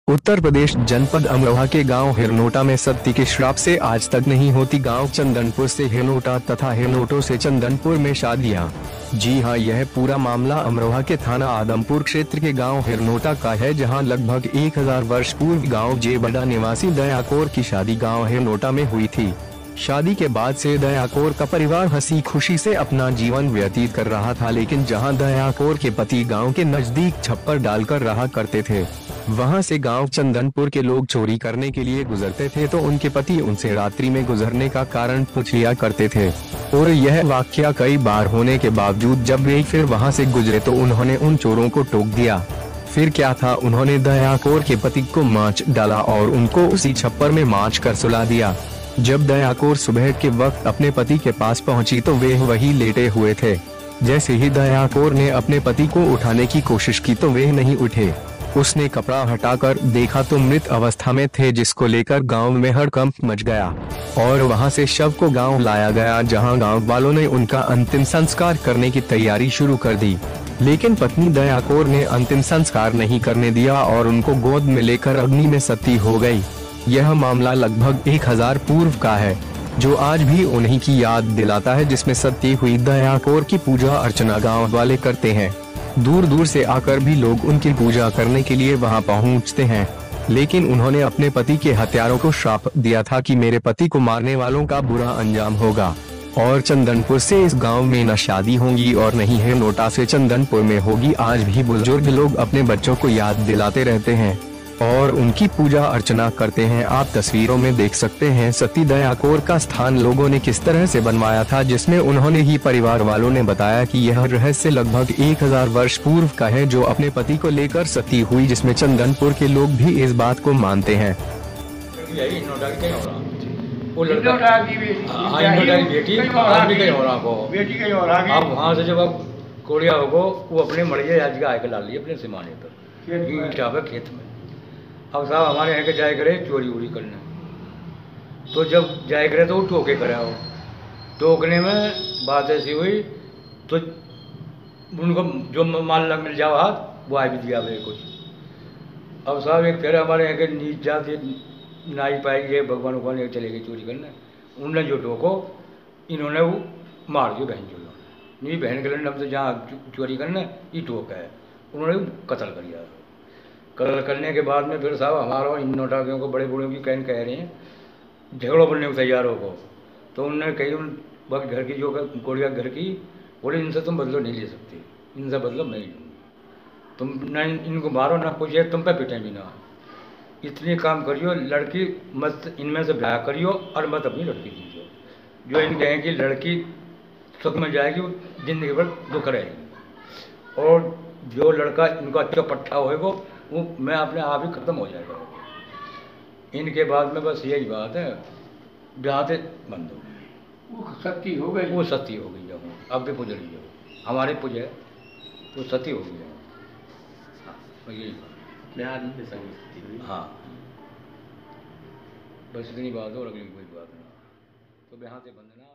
उत्तर प्रदेश जनपद अमरोहा के गांव हिरनोटा में सती के श्राप से आज तक नहीं होती। गांव चंदनपुर से हिरनोटा तथा हिरनोटो से चंदनपुर में शादियां। जी हां, यह पूरा मामला अमरोहा के थाना आदमपुर क्षेत्र के गांव हिरनोटा का है, जहां लगभग 1000 वर्ष पूर्व गांव जेबड़ा निवासी दया कौर की शादी गांव हिरनोटा में हुई थी। शादी के बाद से दया कौर का परिवार हंसी खुशी से अपना जीवन व्यतीत कर रहा था, लेकिन जहां दया कौर के पति गांव के नजदीक छप्पर डालकर रहा करते थे, वहां से गांव चंदनपुर के लोग चोरी करने के लिए गुजरते थे तो उनके पति उनसे रात्रि में गुजरने का कारण पूछ लिया करते थे। और यह वाकया कई बार होने के बावजूद जब वे फिर वहां से गुजरे तो उन्होंने उन चोरों को टोक दिया। फिर क्या था, उन्होंने दया कौर के पति को मांच डाला और उनको उसी छप्पर में मांच कर सुला दिया। जब दया कौर सुबह के वक्त अपने पति के पास पहुंची तो वे वही लेटे हुए थे। जैसे ही दया कौर ने अपने पति को उठाने की कोशिश की तो वे नहीं उठे। उसने कपड़ा हटाकर देखा तो मृत अवस्था में थे, जिसको लेकर गांव में हड़कंप मच गया और वहां से शव को गांव लाया गया, जहां गांव वालों ने उनका अंतिम संस्कार करने की तैयारी शुरू कर दी। लेकिन पत्नी दया कौर ने अंतिम संस्कार नहीं करने दिया और उनको गोद में लेकर अग्नि में सती हो गई। यह मामला लगभग 1000 पूर्व का है, जो आज भी उन्हीं की याद दिलाता है, जिसमें सती हुई दया कौर की पूजा अर्चना गाँव वाले करते हैं। दूर दूर से आकर भी लोग उनकी पूजा करने के लिए वहां पहुंचते हैं। लेकिन उन्होंने अपने पति के हत्यारों को श्राप दिया था कि मेरे पति को मारने वालों का बुरा अंजाम होगा और चंदनपुर से इस गांव में न शादी होगी और नहीं हिरनोटा से चंदनपुर में होगी। आज भी बुजुर्ग लोग अपने बच्चों को याद दिलाते रहते हैं और उनकी पूजा अर्चना करते हैं। आप तस्वीरों में देख सकते हैं सती दया कौर का स्थान लोगों ने किस तरह से बनवाया था, जिसमें उन्होंने ही परिवार वालों ने बताया कि यह रहस्य लगभग 1000 वर्ष पूर्व का है, जो अपने पति को लेकर सती हुई, जिसमें चंदनपुर के लोग भी इस बात को मानते हैं। अब वहाँ से जब अब कोड़िया होगो वो अपने मड़िया आज का आके ला लिए अपने सिमाने पर खेत में। अब साहब हमारे यहाँ के जाए करे चोरी वोरी करने, तो जब जाए करे तो वो टोके करे हो। टोकने में बात ऐसी हुई तो उनको जो माल लग मिल जाओ हाथ वो आ भी दिया भाई कुछ। अब साहब एक फिर हमारे यहाँ के नीच जाति नाई पाई ये भगवान भगवान चले गए चोरी करने। उनने जो टोको इन्होंने वो मार दियो बहन जो नहीं बहन के लंड से जहाँ चोरी करने ये टोक है, उन्होंने कत्ल कर दिया। कत्ल करने के बाद में फिर साहब हमारा इन नोटाकियों को बड़े बूढ़ों की कहन कह रहे हैं झगड़ों बनने को तैयार हो गो। तो उन्होंने कही उन वक्त घर की जो गोड़िया घर की बोले इनसे तुम बदलो नहीं ले सकते, इनसे बदलो मैं ही लूँ। तुम न इनको मारो ना कुछ है, तुम पे पिटे भी ना। इतनी काम करियो, लड़की मत इनमें से ब्याह करियो और मत अपनी लड़की दीजिए। जो इन कहें कि लड़की सुख में जाएगी वो जिंदगी भर दुख रहेगी, और जो लड़का इनका अच्छा पट्टा होएगा वो मैं अपने आप ही ख़त्म हो जाएगा। इनके बाद में बस यही बात है, जहाँ से बंद हो गई वो सती हो गई, वो सती हो गई है। अब भी पुज रही है, हमारे पुज है वो सती हो गई है। हाँ यही बात, हाँ बस इतनी बात हो, अगली कोई बात ना। तो यहाँ से बंद ना।